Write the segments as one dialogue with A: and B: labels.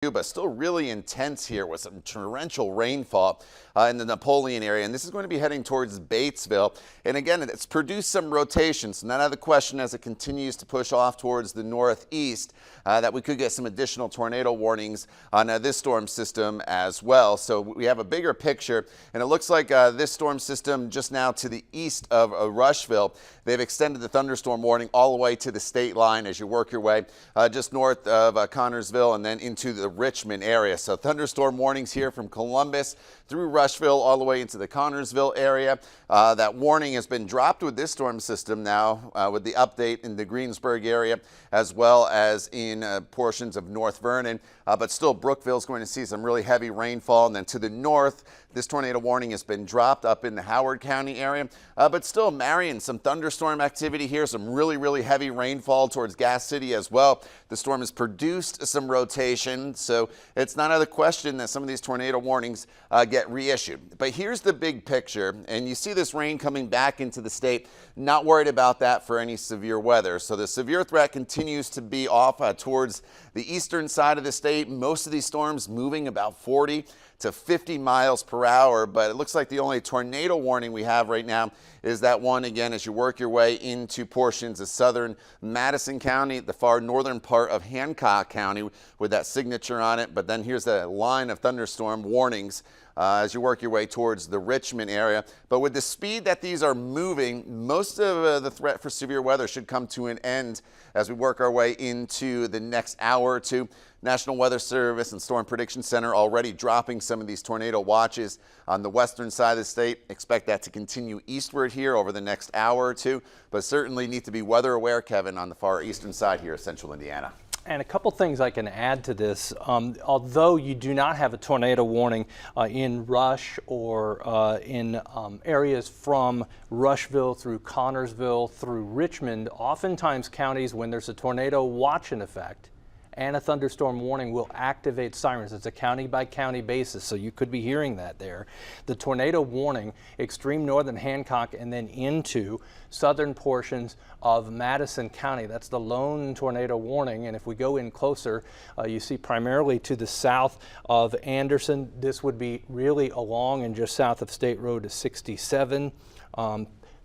A: But still really intense here with some torrential rainfall in the Napoleon area, and this is going to be heading towards Batesville. And again, it's produced some rotation, so not out of the question as it continues to push off towards the northeast that we could get some additional tornado warnings on this storm system as well. So we have a bigger picture, and it looks like this storm system just now to the east of Rushville, they've extended the thunderstorm warning all the way to the state line as you work your way just north of Connorsville and then into the Richmond area. So thunderstorm warnings here from Columbus through Rushville all the way into the Connorsville area. That warning has been dropped with this storm system now with the update in the Greensburg area as well as in portions of North Vernon. But still Brookville is going to see some really heavy rainfall. And then to the north, this tornado warning has been dropped up in the Howard County area. But still Marion, some thunderstorm activity here, some really heavy rainfall towards Gas City as well. The storm has produced some rotation, so it's not out of the question that some of these tornado warnings get reissued. But here's the big picture, and you see this rain coming back into the state. Not worried about that for any severe weather. So the severe threat continues to be off towards the eastern side of the state. Most of these storms moving about 40 to 50 miles per hour, but it looks like the only tornado warning we have right now is that one again as you work your way into portions of southern Madison County, the far northern part of Hancock County with that signature on it. But then here's the line of thunderstorm warnings as you work your way towards the Richmond area. But with the speed that these are moving, most of the threat for severe weather should come to an end as we work our way into the next hour or two. National Weather Service and Storm Prediction Center already dropping some of these tornado watches on the western side of the state. Expect that to continue eastward here over the next hour or two, but certainly need to be weather aware, Kevin, on the far eastern side here of central Indiana.
B: And a couple things I can add to this. Although you do not have a tornado warning in Rush or in areas from Rushville through Connorsville through Richmond, oftentimes counties, when there's a tornado watch in effect and a thunderstorm warning, will activate sirens. It's a county by county basis, so you could be hearing that there. The tornado warning, extreme northern Hancock and then into southern portions of Madison County. That's the lone tornado warning. And if we go in closer, you see primarily to the south of Anderson. This would be really along and just south of State Road 67.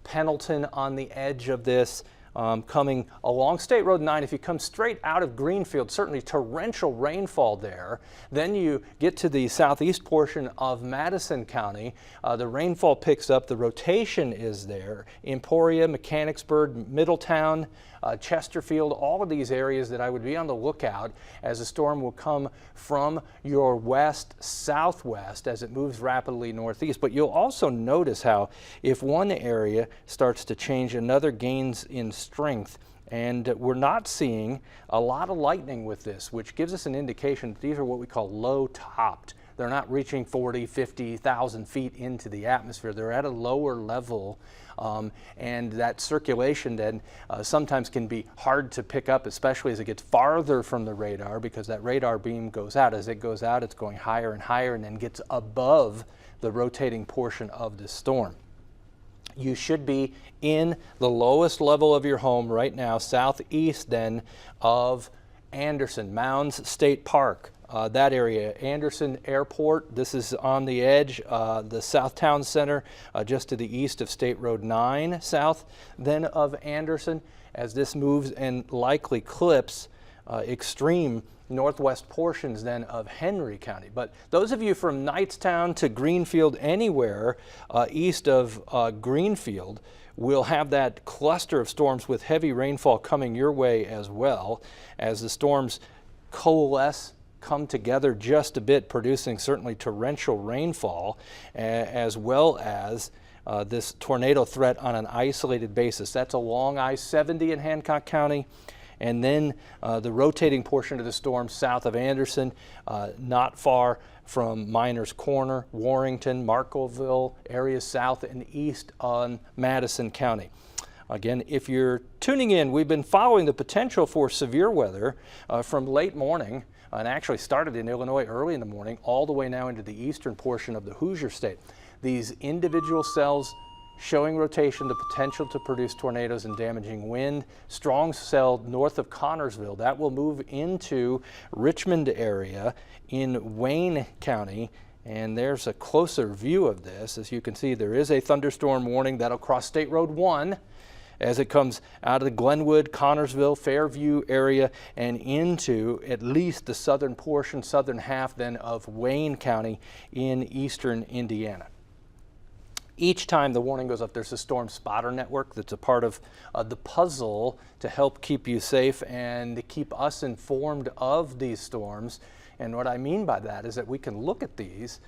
B: Pendleton on the edge of this. Coming along State Road 9, if you come straight out of Greenfield, certainly torrential rainfall there. Then you get to the southeast portion of Madison County. The rainfall picks up, the rotation is there. Emporia, Mechanicsburg, Middletown, Chesterfield, all of these areas that I would be on the lookout as the storm will come from your west-southwest as it moves rapidly northeast. But you'll also notice how if one area starts to change, another gains in strength. And we're not seeing a lot of lightning with this, which gives us an indication that these are what we call low-topped. They're not reaching 40, 50,000 feet into the atmosphere. They're at a lower level, and that circulation then sometimes can be hard to pick up, especially as it gets farther from the radar, because that radar beam goes out. As it goes out, it's going higher and higher and then gets above the rotating portion of the storm. You should be in the lowest level of your home right now, southeast then of Anderson, Mounds State Park. That area, Anderson Airport, this is on the edge, the Southtown Center, just to the east of State Road 9 south, then of Anderson, as this moves and likely clips extreme northwest portions then of Henry County. But those of you from Knightstown to Greenfield, anywhere east of Greenfield, will have that cluster of storms with heavy rainfall coming your way as well, as the storms coalesce, come together just a bit, producing certainly torrential rainfall as well as this tornado threat on an isolated basis. That's along I-70 in Hancock County, and then the rotating portion of the storm south of Anderson, not far from Miners Corner, Warrington, Marklettville, areas south and east on Madison County. Again, if you're tuning in, we've been following the potential for severe weather from late morning, and actually started in Illinois early in the morning, all the way now into the eastern portion of the Hoosier State. These individual cells showing rotation, the potential to produce tornadoes and damaging wind. Strong cell north of Connorsville. That will move into Richmond area in Wayne County. And there's a closer view of this. As you can see, there is a thunderstorm warning that'll cross State Road 1 as it comes out of the Glenwood, Connorsville, Fairview area and into at least the southern portion, southern half then of Wayne County in eastern Indiana. Each time the warning goes up, there's a storm spotter network that's a part of the puzzle to help keep you safe and to keep us informed of these storms. And what I mean by that is that we can look at these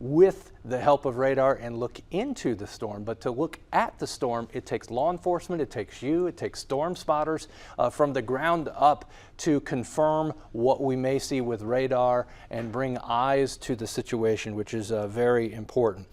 B: with the help of radar and look into the storm. But to look at the storm, it takes law enforcement, it takes you, it takes storm spotters from the ground up to confirm what we may see with radar and bring eyes to the situation, which is very important.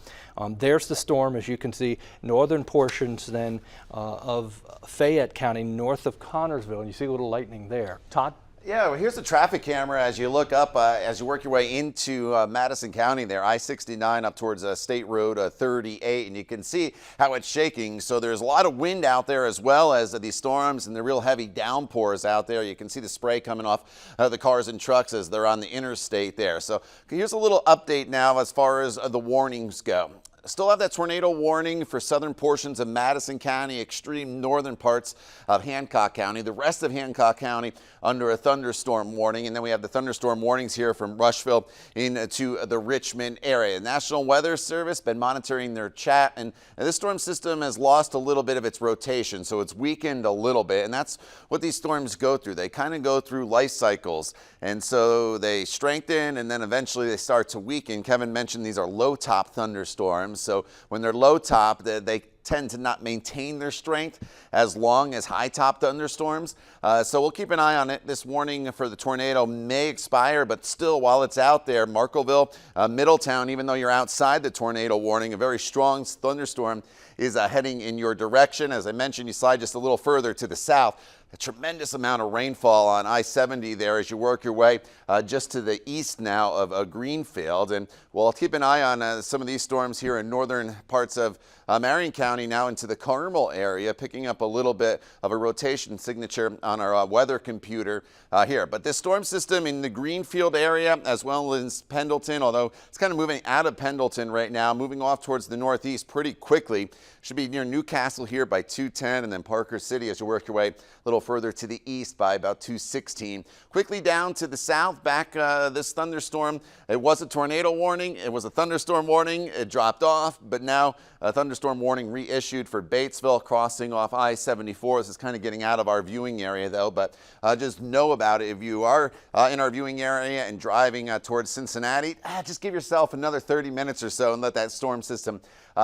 B: There's the storm, as you can see, northern portions then of Fayette County, north of Connorsville, and you see a little lightning there. Todd?
A: Yeah, well, here's the traffic camera as you look up, as you work your way into Madison County there, I-69 up towards State Road 38, and you can see how it's shaking. So there's a lot of wind out there as well as these storms and the real heavy downpours out there. You can see the spray coming off the cars and trucks as they're on the interstate there. So here's a little update now as far as the warnings go. Still have that tornado warning for southern portions of Madison County, extreme northern parts of Hancock County. The rest of Hancock County under a thunderstorm warning. And then we have the thunderstorm warnings here from Rushville into the Richmond area. The National Weather Service been monitoring their chat, and this storm system has lost a little bit of its rotation, so it's weakened a little bit. And that's what these storms go through. They kind of go through life cycles. And so they strengthen and then eventually they start to weaken. Kevin mentioned these are low top thunderstorms. So when they're low top, they tend to not maintain their strength as long as high top thunderstorms. So we'll keep an eye on it. This warning for the tornado may expire, but still while it's out there, Marklettville, Middletown, even though you're outside the tornado warning, a very strong thunderstorm is heading in your direction. As I mentioned, you slide just a little further to the south. A tremendous amount of rainfall on I-70 there as you work your way just to the east now of Greenfield. And we'll keep an eye on some of these storms here in northern parts of Marion County now into the Carmel area, picking up a little bit of a rotation signature on our weather computer here. But this storm system in the Greenfield area as well as Pendleton, although it's kind of moving out of Pendleton right now, moving off towards the northeast pretty quickly. Should be near Newcastle here by 2:10 and then Parker City as you work your way a little further to the east by about 2:16. Quickly down to the south, back this thunderstorm. It was a tornado warning. It was a thunderstorm warning. It dropped off, but now a thunderstorm warning reissued for Batesville crossing off I-74. This is kind of getting out of our viewing area though, but just know about it. If you are in our viewing area and driving towards Cincinnati, just give yourself another 30 minutes or so and let that storm system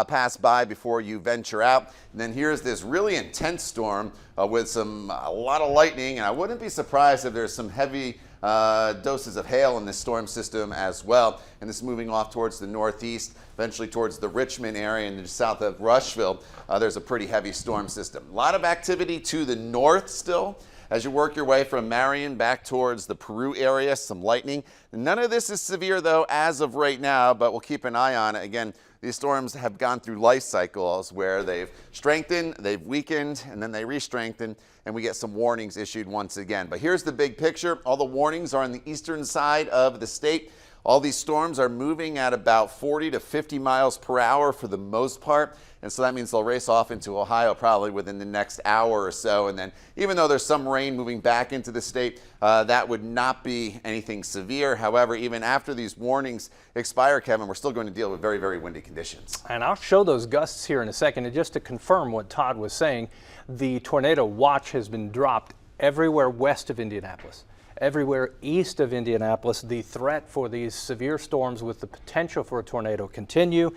A: pass by before you venture out. And then here's this really intense storm with a lot of lightning, and I wouldn't be surprised if there's some heavy doses of hail in this storm system as well. And this is moving off towards the northeast, eventually towards the Richmond area and just south of Rushville. There's a pretty heavy storm system. A lot of activity to the north still. As you work your way from Marion back towards the Peru area, some lightning. None of this is severe though as of right now, but we'll keep an eye on it. Again, these storms have gone through life cycles where they've strengthened, they've weakened, and then they re-strengthen, and we get some warnings issued once again. But here's the big picture. All the warnings are on the eastern side of the state. All these storms are moving at about 40 to 50 miles per hour for the most part. And so that means they'll race off into Ohio probably within the next hour or so. And then even though there's some rain moving back into the state, that would not be anything severe. However, even after these warnings expire, Kevin, we're still going to deal with very, very windy conditions.
B: And I'll show those gusts here in a second. And just to confirm what Todd was saying, the tornado watch has been dropped everywhere west of Indianapolis. Everywhere east of Indianapolis, the threat for these severe storms with the potential for a tornado continue.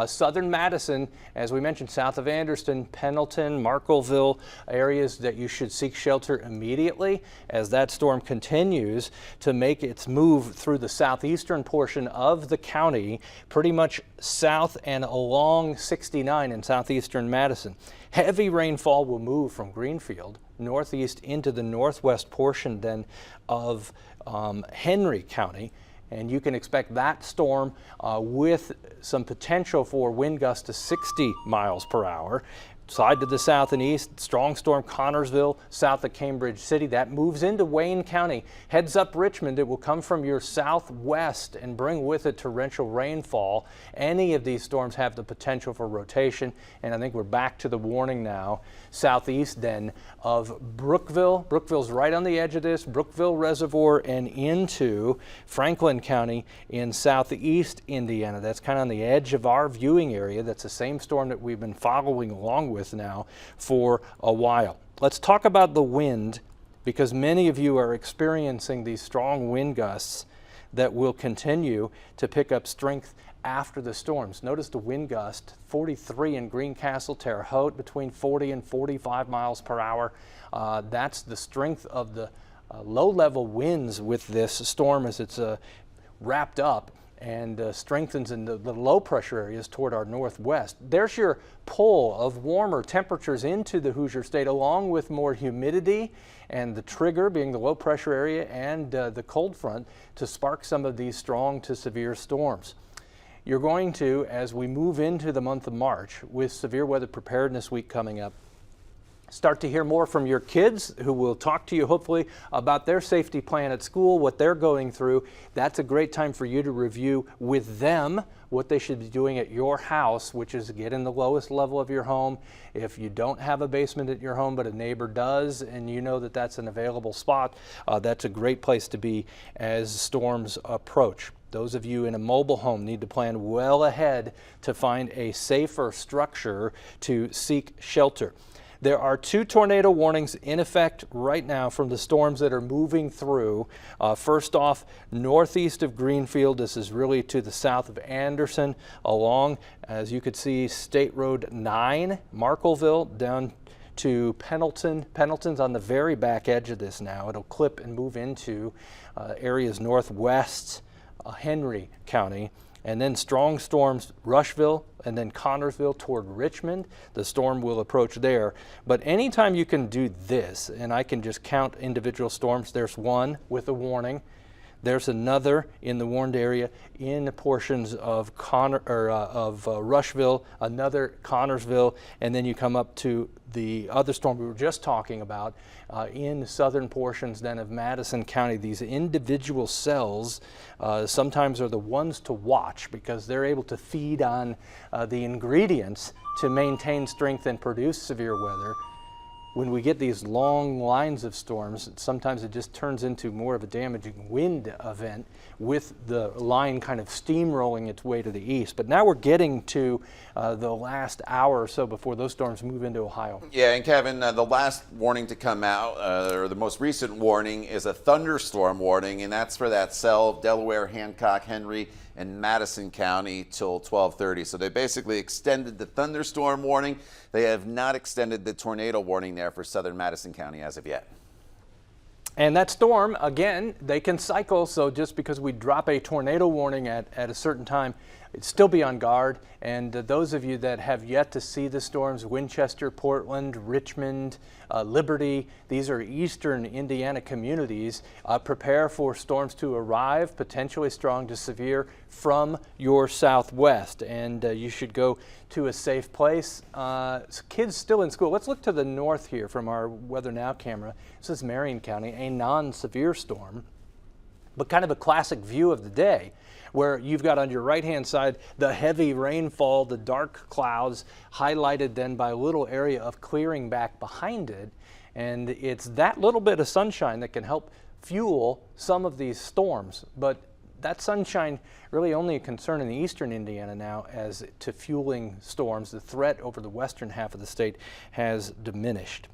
B: Southern Madison, as we mentioned, south of Anderson, Pendleton, Marklettville, areas that you should seek shelter immediately as that storm continues to make its move through the southeastern portion of the county, pretty much south and along 69 in southeastern Madison. Heavy rainfall will move from Greenfield northeast into the northwest portion then of Henry County, And you can expect that storm with some potential for wind gusts to 60 miles per hour. Side to the south and east, strong storm Connorsville, south of Cambridge City. That moves into Wayne County. Heads up Richmond. It will come from your southwest and bring with it torrential rainfall. Any of these storms have the potential for rotation. And I think we're back to the warning now. Southeast then of Brookville. Brookville's right on the edge of this. Brookville Reservoir and into Franklin County in southeast Indiana. That's kind of on the edge of our viewing area. That's the same storm that we've been following along with now for a while. Let's talk about the wind, because many of you are experiencing these strong wind gusts that will continue to pick up strength after the storms. Notice the wind gust 43 in Greencastle, Terre Haute, between 40 and 45 miles per hour. That's the strength of the low-level winds with this storm as it's wrapped up and strengthens in the low pressure areas toward our northwest. There's your pull of warmer temperatures into the Hoosier State, along with more humidity, and the trigger being the low pressure area and the cold front to spark some of these strong to severe storms. You're going to, as we move into the month of March with Severe Weather Preparedness Week coming up, start to hear more from your kids, who will talk to you hopefully about their safety plan at school, what they're going through. That's a great time for you to review with them what they should be doing at your house, which is get in the lowest level of your home. If you don't have a basement at your home but a neighbor does, and you know that that's an available spot, that's a great place to be as storms approach. Those of you in a mobile home need to plan well ahead to find a safer structure to seek shelter. There are 2 tornado warnings in effect right now from the storms that are moving through. First off, northeast of Greenfield. This is really to the south of Anderson, along, as you could see, State Road 9, Markleville, down to Pendleton. Pendleton's on the very back edge of this now. It'll clip and move into areas northwest Henry County. And then strong storms Rushville and then Connorsville toward Richmond. The storm will approach there. But anytime you can do this, and I can just count individual storms, there's one with a warning. There's another in the warned area in portions of Rushville, another Connorsville, and then you come up to the other storm we were just talking about in southern portions then of Madison County. These individual cells sometimes are the ones to watch, because they're able to feed on the ingredients to maintain strength and produce severe weather. When we get these long lines of storms, sometimes it just turns into more of a damaging wind event with the line kind of steamrolling its way to the east. But now we're getting to the last hour or so before those storms move into Ohio.
A: Yeah, and Kevin, the last warning to come out, or the most recent warning, is a thunderstorm warning, and that's for that cell of Delaware, Hancock, Henry, and Madison County till 12:30. So they basically extended the thunderstorm warning. They have not extended the tornado warning there for southern Madison County as of yet.
B: And that storm, again, they can cycle, so just because we drop a tornado warning at a certain time, still be on guard. And those of you that have yet to see the storms, Winchester, Portland, Richmond, Liberty, these are eastern Indiana communities. Prepare for storms to arrive, potentially strong to severe, from your southwest. And you should go to a safe place. Kids still in school. Let's look to the north here from our Weather Now camera. This is Marion County, a non-severe storm, but kind of a classic view of the day, where you've got on your right-hand side the heavy rainfall, the dark clouds, highlighted then by a little area of clearing back behind it. And it's that little bit of sunshine that can help fuel some of these storms. But that sunshine really only a concern in eastern Indiana now, as to fueling storms. The threat over the western half of the state has diminished.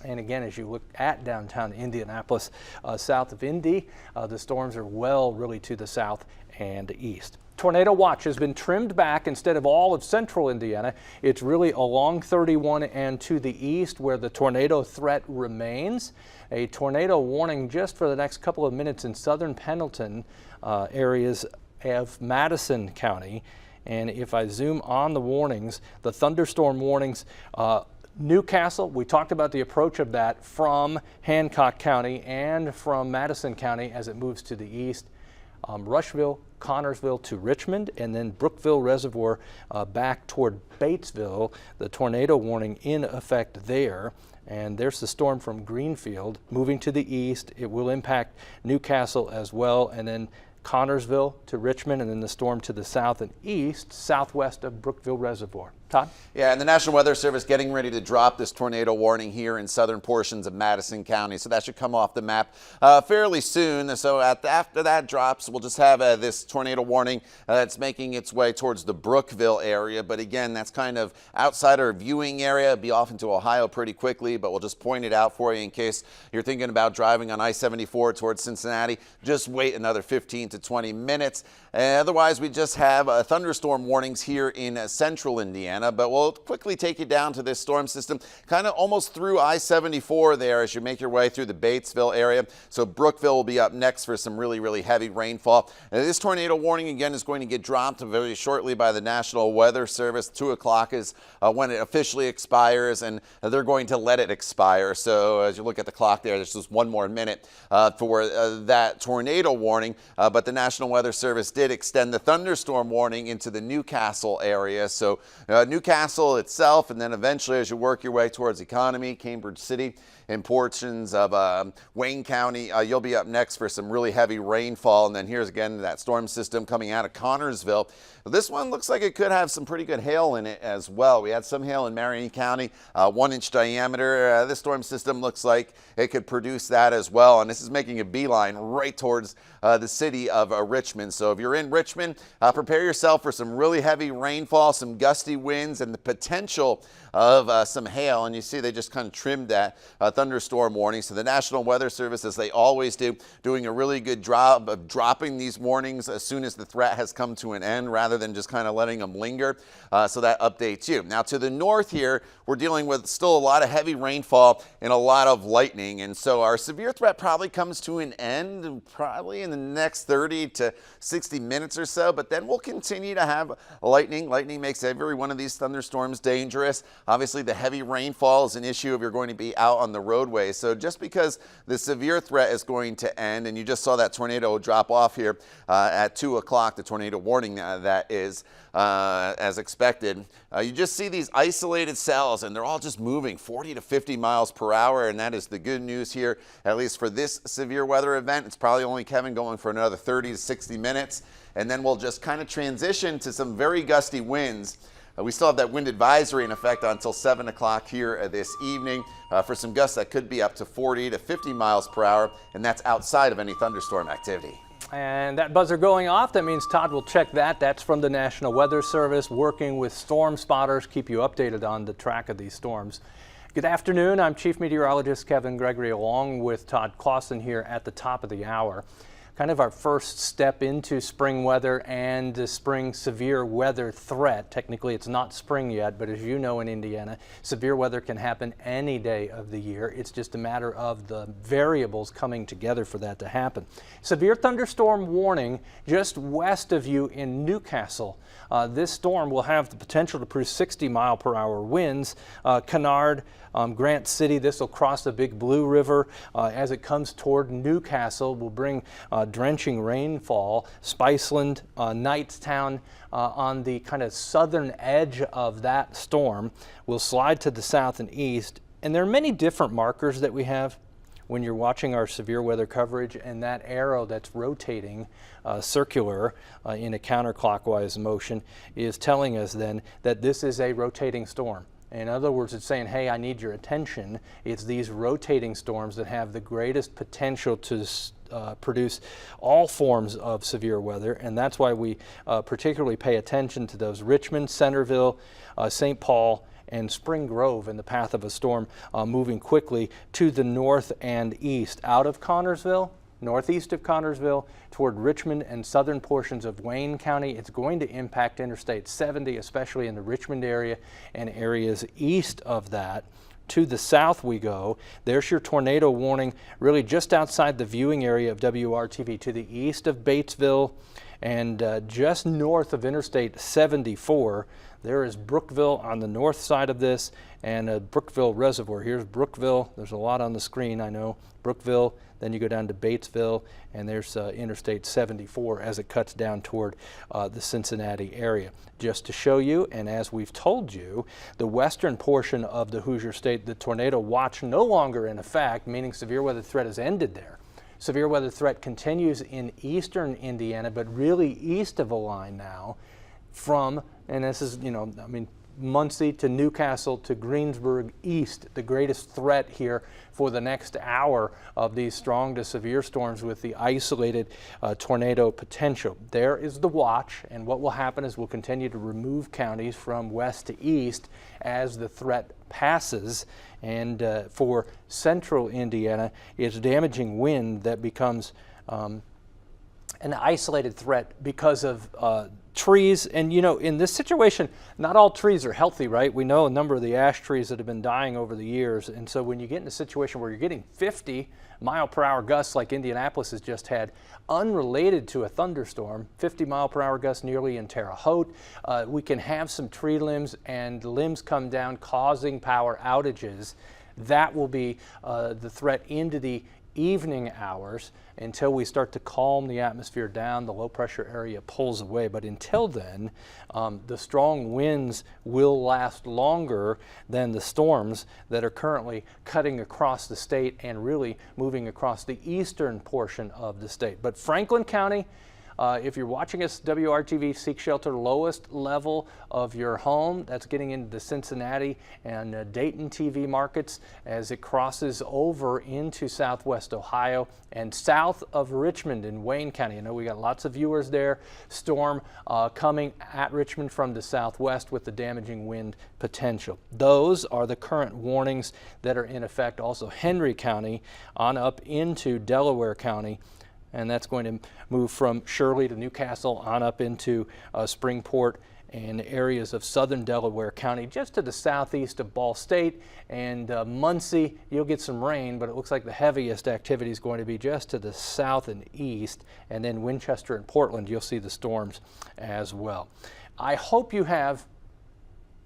B: And again, as you look at downtown Indianapolis, south of Indy, the storms are well really to the south and east. Tornado watch has been trimmed back. Instead of all of central Indiana, it's really along 31 and to the east where the tornado threat remains. A tornado warning just for the next couple of minutes in southern Pendleton areas of Madison County. And if I zoom on the warnings, the thunderstorm warnings, Newcastle, we talked about the approach of that from Hancock County and from Madison County as it moves to the east. Rushville, Connorsville to Richmond, and then Brookville Reservoir back toward Batesville. The tornado warning in effect there. And there's the storm from Greenfield moving to the east. It will impact Newcastle as well, and then Connorsville to Richmond, and then the storm to the south and east, southwest of Brookville Reservoir. Todd?
A: Yeah, and the National Weather Service getting ready to drop this tornado warning here in southern portions of Madison County, so that should come off the map fairly soon. So after that drops, we'll just have this tornado warning that's making its way towards the Brookville area. But again, that's kind of outside our viewing area. It'll be off into Ohio pretty quickly, but we'll just point it out for you in case you're thinking about driving on I-74 towards Cincinnati. Just wait another 15 to 20 minutes. Otherwise, we just have thunderstorm warnings here in central Indiana, but we'll quickly take you down to this storm system, kind of almost through I-74 there as you make your way through the Batesville area. So Brookville will be up next for some really, really heavy rainfall. This tornado warning, again, is going to get dropped very shortly by the National Weather Service. 2 o'clock is when it officially expires, and they're going to let it expire. So as you look at the clock there, there's just 1 more minute for that tornado warning, but the National Weather Service did extend the thunderstorm warning into the Newcastle area. So Newcastle itself, and then eventually as you work your way towards Economy, Cambridge City, and portions of Wayne County, you'll be up next for some really heavy rainfall. And then here's again that storm system coming out of Connorsville. This one looks like it could have some pretty good hail in it as well. We had some hail in Marion County, 1-inch diameter. This storm system looks like it could produce that as well. And this is making a beeline right towards the city of Richmond. So if you're in Richmond, prepare yourself for some really heavy rainfall, some gusty winds, and the potential of some hail. And you see they just kind of trimmed that thunderstorm warning. So the National Weather Service, as they always do, doing a really good job of dropping these warnings as soon as the threat has come to an end, rather than just kind of letting them linger. So that updates you. Now to the north here, we're dealing with still a lot of heavy rainfall and a lot of lightning. And so our severe threat probably comes to an end probably in the next 30 to 60 minutes or so, but then we'll continue to have lightning. Lightning makes every one of these thunderstorms dangerous. Obviously, the heavy rainfall is an issue if you're going to be out on the roadway. So just because the severe threat is going to end, and you just saw that tornado drop off here at 2 o'clock, the tornado warning that is as expected, you just see these isolated cells, and they're all just moving 40 to 50 miles per hour, and that is the good news here, at least for this severe weather event. It's probably only, Kevin, going for another 30 to 60 minutes, and then we'll just kind of transition to some very gusty winds. We still have that wind advisory in effect until 7 o'clock here this evening for some gusts that could be up to 40 to 50 miles per hour, and that's outside of any thunderstorm activity.
B: And that buzzer going off, that means Todd will check that. That's from the National Weather Service, working with storm spotters, keep you updated on the track of these storms. Good afternoon. I'm Chief Meteorologist Kevin Gregory, along with Todd Clausen here at the top of the hour. Kind of our first step into spring weather and the spring severe weather threat. Technically, it's not spring yet, but as you know, in Indiana, severe weather can happen any day of the year. It's just a matter of the variables coming together for that to happen. Severe thunderstorm warning just west of you in Newcastle. This storm will have the potential to produce 60-mile-per-hour winds. Kennard, Grant City, this will cross the Big Blue River as it comes toward Newcastle, will bring drenching rainfall. Spiceland, Knightstown on the kind of southern edge of that storm will slide to the south and east. And there are many different markers that we have when you're watching our severe weather coverage, and that arrow that's rotating circular in a counterclockwise motion is telling us then that this is a rotating storm. In other words, it's saying, hey, I need your attention. It's these rotating storms that have the greatest potential to produce all forms of severe weather, and that's why we particularly pay attention to those. Richmond, Centerville, St. Paul, and Spring Grove in the path of a storm moving quickly to the north and east, out of Connorsville, northeast of Connorsville, toward Richmond and southern portions of Wayne County. It's going to impact Interstate 70, especially in the Richmond area and areas east of that. To the south we go. There's your tornado warning, really just outside the viewing area of WRTV, to the east of Batesville And just north of Interstate 74, there is Brookville on the north side of this, and Brookville Reservoir. Here's Brookville. There's a lot on the screen, I know. Brookville, then you go down to Batesville, and there's Interstate 74 as it cuts down toward the Cincinnati area. Just to show you, and as we've told you, the western portion of the Hoosier State, the tornado watch no longer in effect, meaning severe weather threat has ended there. Severe weather threat continues in eastern Indiana, but really east of a line now from, and this is, Muncie to Newcastle to Greensburg east, the greatest threat here for the next hour of these strong to severe storms with the isolated tornado potential. There is the watch, and what will happen is we'll continue to remove counties from west to east as the threat passes. And for central Indiana, it's damaging wind that becomes an isolated threat because of trees. And in this situation, not all trees are healthy, right? We know a number of the ash trees that have been dying over the years. And so when you get in a situation where you're getting 50-mile-per-hour gusts like Indianapolis has just had, unrelated to a thunderstorm, 50-mile-per-hour gusts nearly in Terre Haute, we can have some tree limbs and limbs come down causing power outages. That will be the threat into the evening hours until we start to calm the atmosphere down, the low pressure area pulls away. But until then, the strong winds will last longer than the storms that are currently cutting across the state and really moving across the eastern portion of the state. But Franklin County, if you're watching us, WRTV, seek shelter, lowest level of your home. That's getting into the Cincinnati and Dayton TV markets as it crosses over into southwest Ohio and south of Richmond in Wayne County. I know we got lots of viewers there. Storm coming at Richmond from the southwest with the damaging wind potential. Those are the current warnings that are in effect. Also Henry County on up into Delaware County. And that's going to move from Shirley to Newcastle on up into Springport and areas of southern Delaware County, just to the southeast of Ball State. And Muncie, you'll get some rain, but it looks like the heaviest activity is going to be just to the south and east. And then Winchester and Portland, you'll see the storms as well. I hope you have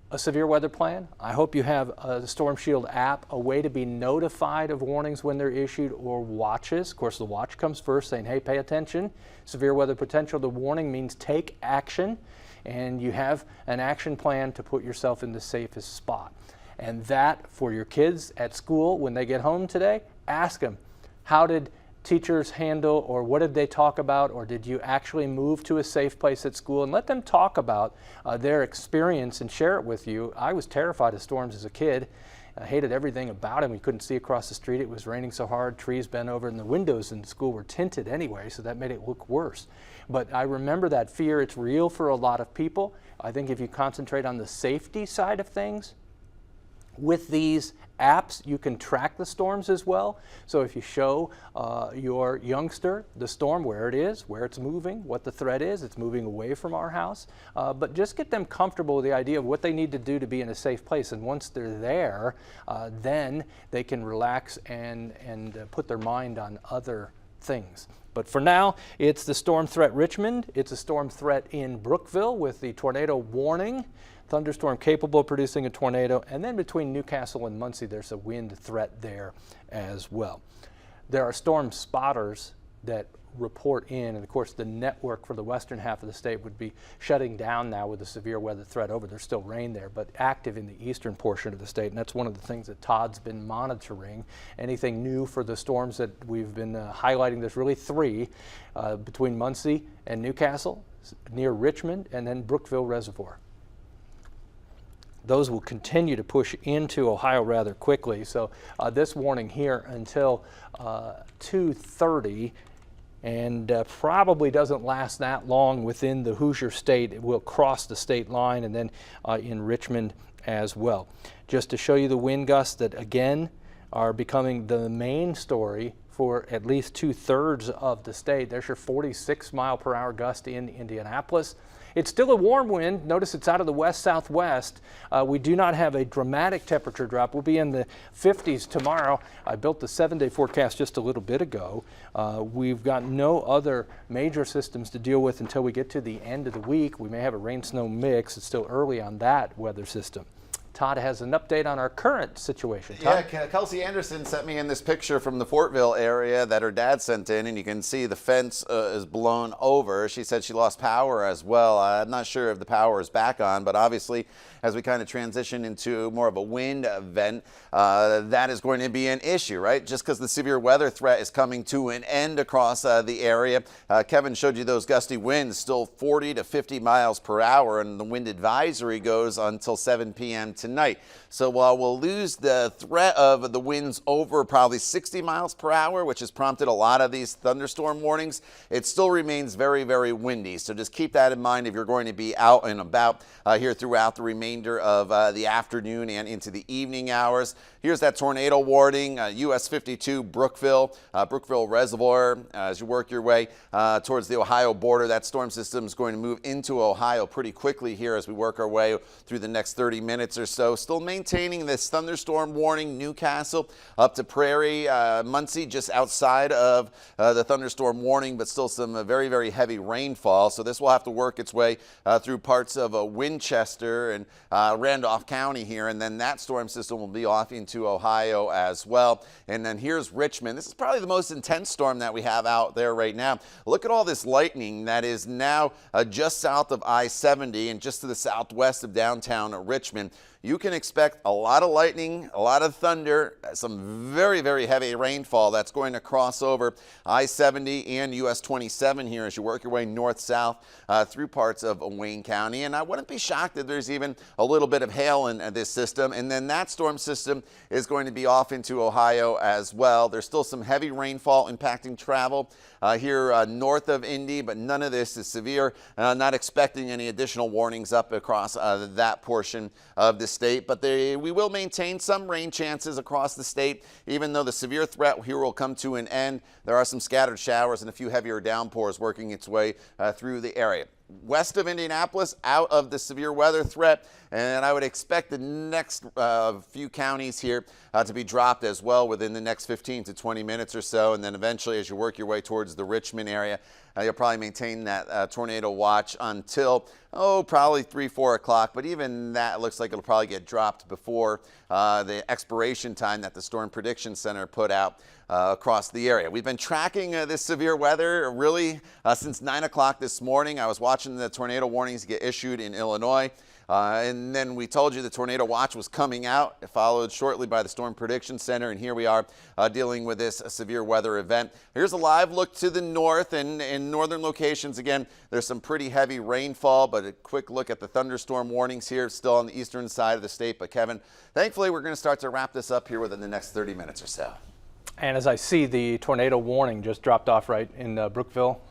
B: a severe weather plan. I hope you have a Storm Shield app, a way to be notified of warnings when they're issued or watches. Of course, the watch comes first saying, hey, pay attention. Severe weather potential. The warning means take action, and you have an action plan to put yourself in the safest spot. And that for your kids at school, when they get home today, ask them, how did teachers handle, or what did they talk about, or did you actually move to a safe place at school? And let them talk about their experience and share it with you. I was terrified of storms as a kid. I hated everything about them. We couldn't see across the street. It was raining so hard, trees bent over, and the windows in the school were tinted anyway, so that made it look worse. But I remember that fear. It's real for a lot of people. I think if you concentrate on the safety side of things, with these apps, you can track the storms as well. So if you show your youngster the storm, where it is, where it's moving, what the threat is, it's moving away from our house. But just get them comfortable with the idea of what they need to do to be in a safe place. And once they're there, then they can relax and put their mind on other things. But for now, it's the storm threat Richmond. It's a storm threat in Brookville with the tornado warning. Thunderstorm capable of producing a tornado, and then between Newcastle and Muncie, there's a wind threat there as well. There are storm spotters that report in, and of course the network for the western half of the state would be shutting down now with the severe weather threat over. There's still rain there, but active in the eastern portion of the state, and that's one of the things that Todd's been monitoring. Anything new for the storms that we've been highlighting? There's really three between Muncie and Newcastle, near Richmond, and then Brookville Reservoir. Those will continue to push into Ohio rather quickly. So this warning here until 2:30, and probably doesn't last that long within the Hoosier State. It will cross the state line and then in Richmond as well. Just to show you the wind gusts that again are becoming the main story for at least 2/3 of the state. There's your 46-mile-per-hour gust in Indianapolis. It's still a warm wind. Notice it's out of the west-southwest. We do not have a dramatic temperature drop. We'll be in the 50s tomorrow. I built the 7-day forecast just a little bit ago. We've got no other major systems to deal with until we get to the end of the week. We may have a rain-snow mix. It's still early on that weather system. Todd has an update on our current situation. Todd?
A: Yeah, Kelsey Anderson sent me in this picture from the Fortville area that her dad sent in, and you can see the fence is blown over. She said she lost power as well. I'm not sure if the power is back on, but obviously as we kind of transition into more of a wind event, that is going to be an issue, right? Just because the severe weather threat is coming to an end across the area. Kevin showed you those gusty winds, still 40 to 50 miles per hour, and the wind advisory goes until 7 p.m. tonight. So while we'll lose the threat of the winds over probably 60 miles per hour, which has prompted a lot of these thunderstorm warnings, it still remains very, very windy. So just keep that in mind if you're going to be out and about here throughout the remainder of the afternoon and into the evening hours. Here's that tornado warning, US 52 Brookville Reservoir. As you work your way towards the Ohio border, that storm system is going to move into Ohio pretty quickly here as we work our way through the next 30 minutes or so. Still maintaining this thunderstorm warning, Newcastle up to Prairie, Muncie just outside of the thunderstorm warning, but still some very, very heavy rainfall. So this will have to work its way through parts of Winchester and Randolph County here, and then that storm system will be off into Ohio as well. And then here's Richmond. This is probably the most intense storm that we have out there right now. Look at all this lightning that is now just south of I-70 and just to the southwest of downtown Richmond. You can expect a lot of lightning, a lot of thunder, some very, very heavy rainfall that's going to cross over I-70 and US 27 here as you work your way north-south through parts of Wayne County. And I wouldn't be shocked if there's even a little bit of hail in this system. And then that storm system is going to be off into Ohio as well. There's still some heavy rainfall impacting travel here north of Indy, but none of this is severe. Not expecting any additional warnings up across that portion of the state, but we will maintain some rain chances across the state. Even though the severe threat here will come to an end, there are some scattered showers and a few heavier downpours working its way through the area. West of Indianapolis, out of the severe weather threat, and I would expect the next few counties here to be dropped as well within the next 15 to 20 minutes or so, and then eventually as you work your way towards the Richmond area, you'll probably maintain that tornado watch until, probably 3, 4 o'clock, but even that looks like it'll probably get dropped before the expiration time that the Storm Prediction Center put out across the area. We've been tracking this severe weather really since 9 o'clock this morning. I was watching the tornado warnings get issued in Illinois. And then we told you the tornado watch was coming out, followed shortly by the Storm Prediction Center, and here we are dealing with this severe weather event. Here's a live look to the north, and in northern locations, again, there's some pretty heavy rainfall, but a quick look at the thunderstorm warnings here, still on the eastern side of the state. But Kevin, thankfully, we're going to start to wrap this up here within the next 30 minutes or so.
B: And as I see, the tornado warning just dropped off right in Brookville.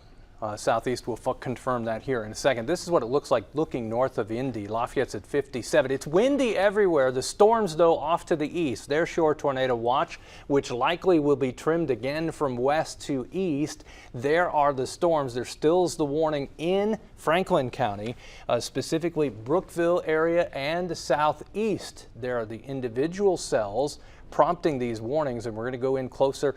B: Southeast will confirm that here in a second. This is what it looks like looking north of Indy. Lafayette's at 57. It's windy everywhere. The storms, though, off to the east. Their shore tornado watch, which likely will be trimmed again from west to east. There are the storms. There still is the warning in Franklin County, specifically Brookville area and the southeast. There are the individual cells prompting these warnings, and we're going to go in closer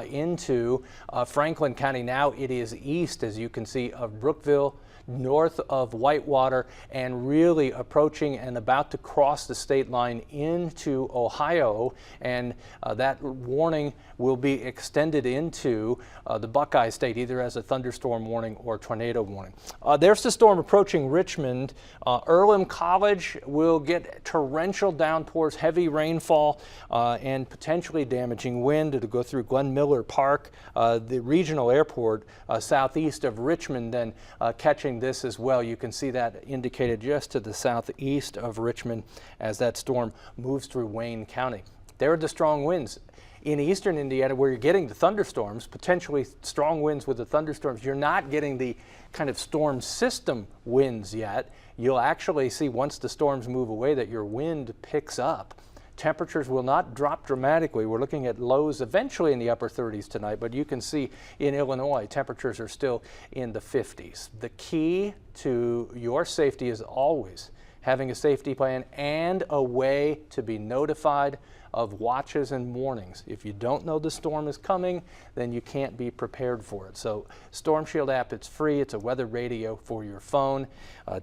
B: into Franklin County now. It is east, as you can see, of Brookville, north of Whitewater, and really approaching and about to cross the state line into Ohio, and that warning will be extended into the Buckeye State, either as a thunderstorm warning or tornado warning. There's the storm approaching Richmond. Earlham College will get torrential downpours, heavy rainfall, and potentially damaging wind. It'll go through Glenn Miller Park, the regional airport southeast of Richmond, then catching this as well. You can see that indicated just to the southeast of Richmond as that storm moves through Wayne County. There are the strong winds. In eastern Indiana, where you're getting the thunderstorms, potentially strong winds with the thunderstorms, you're not getting the kind of storm system winds yet. You'll actually see once the storms move away that your wind picks up. Temperatures will not drop dramatically. We're looking at lows eventually in the upper 30s tonight, but you can see in Illinois, temperatures are still in the 50s. The key to your safety is always having a safety plan and a way to be notified of watches and warnings. If you don't know the storm is coming, then you can't be prepared for it. So Storm Shield app, it's free. It's a weather radio for your phone.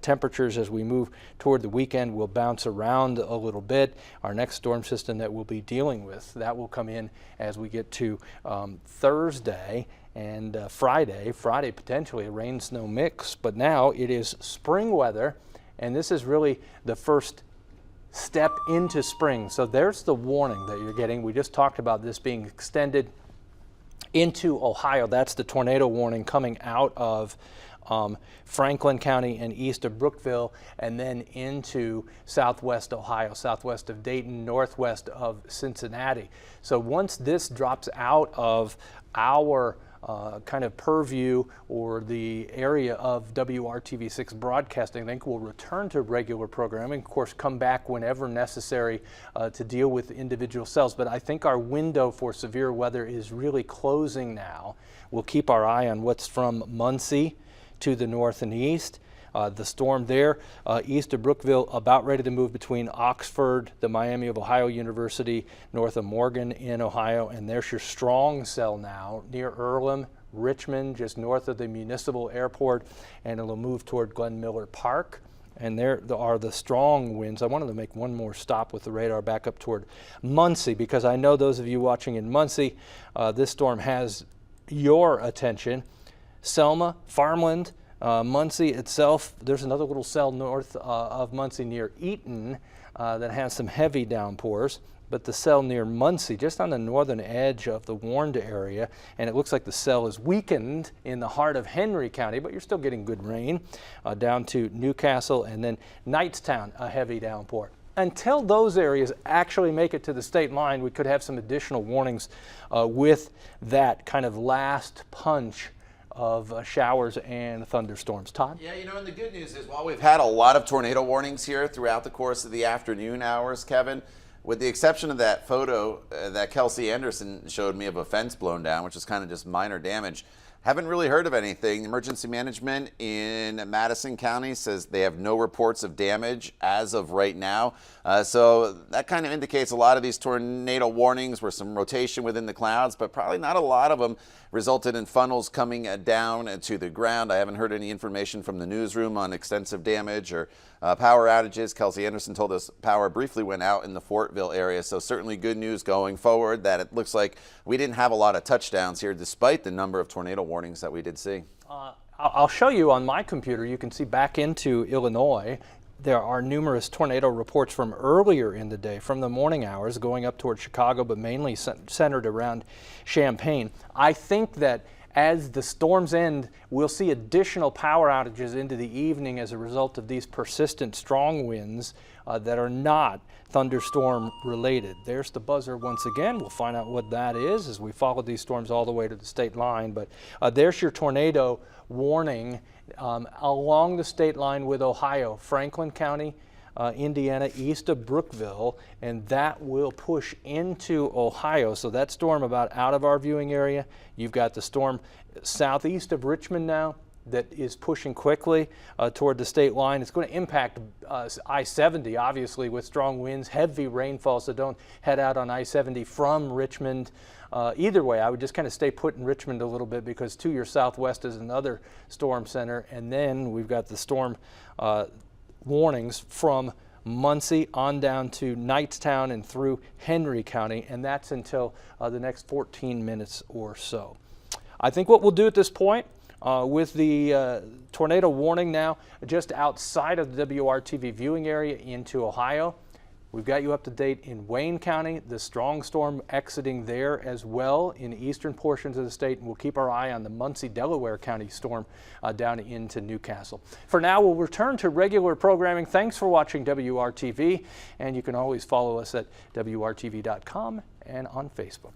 B: Temperatures as we move toward the weekend will bounce around a little bit. Our next storm system that we'll be dealing with, that will come in as we get to Thursday and Friday. Friday potentially a rain-snow mix, but now it is spring weather, and this is really the first step into spring. So there's the warning that you're getting. We just talked about this being extended into Ohio. That's the tornado warning coming out of Franklin County and east of Brookville, and then into southwest Ohio, southwest of Dayton, northwest of Cincinnati. So once this drops out of our kind of purview or the area of WRTV6 broadcasting, I think we'll return to regular programming, of course come back whenever necessary to deal with individual cells. But I think our window for severe weather is really closing now. We'll keep our eye on what's from Muncie to the north and east. The storm there east of Brookville, about ready to move between Oxford, the Miami of Ohio University, north of Morgan in Ohio, and there's your strong cell now near Earlham, Richmond, just north of the municipal airport, and it'll move toward Glen Miller Park. And there are the strong winds. I wanted to make one more stop with the radar back up toward Muncie, because I know those of you watching in Muncie, this storm has your attention. Selma, Farmland, Muncie itself, there's another little cell north of Muncie near Eaton that has some heavy downpours, but the cell near Muncie, just on the northern edge of the warned area, and it looks like the cell is weakened in the heart of Henry County, but you're still getting good rain, down to Newcastle, and then Knightstown, a heavy downpour. Until those areas actually make it to the state line, we could have some additional warnings with that kind of last punch of showers and thunderstorms. Todd?
A: Yeah, you know, and the good news is while we've had a lot of tornado warnings here throughout the course of the afternoon hours, Kevin, with the exception of that photo that Kelsey Anderson showed me of a fence blown down, which is kind of just minor damage, haven't really heard of anything. Emergency management in Madison County says they have no reports of damage as of right now. So that kind of indicates a lot of these tornado warnings were some rotation within the clouds, but probably not a lot of them resulted in funnels coming down to the ground. I haven't heard any information from the newsroom on extensive damage or power outages. Kelsey Anderson told us power briefly went out in the Fortville area, so certainly good news going forward that it looks like we didn't have a lot of touchdowns here despite the number of tornado warnings that we did see.
B: I'll show you on my computer. You can see back into Illinois. There are numerous tornado reports from earlier in the day, from the morning hours going up toward Chicago, but mainly centered around Champaign. I think that as the storms end, we'll see additional power outages into the evening as a result of these persistent strong winds that are not thunderstorm related. There's the buzzer once again. We'll find out what that is as we follow these storms all the way to the state line. But there's your tornado warning along the state line with Ohio, Franklin County, Indiana, east of Brookville, and that will push into Ohio. So that storm about out of our viewing area. You've got the storm southeast of Richmond now that is pushing quickly toward the state line. It's going to impact I-70, obviously, with strong winds, heavy rainfall, so don't head out on I-70 from Richmond. Either way, I would just kind of stay put in Richmond a little bit, because to your southwest is another storm center, and then we've got the storm warnings from Muncie on down to Knightstown and through Henry County, and that's until the next 14 minutes or so. I think what we'll do at this point, with the tornado warning now just outside of the WRTV viewing area into Ohio, we've got you up to date in Wayne County, the strong storm exiting there as well in eastern portions of the state, and we'll keep our eye on the Muncie, Delaware County storm down into Newcastle. For now, we'll return to regular programming. Thanks for watching WRTV, and you can always follow us at WRTV.com and on Facebook.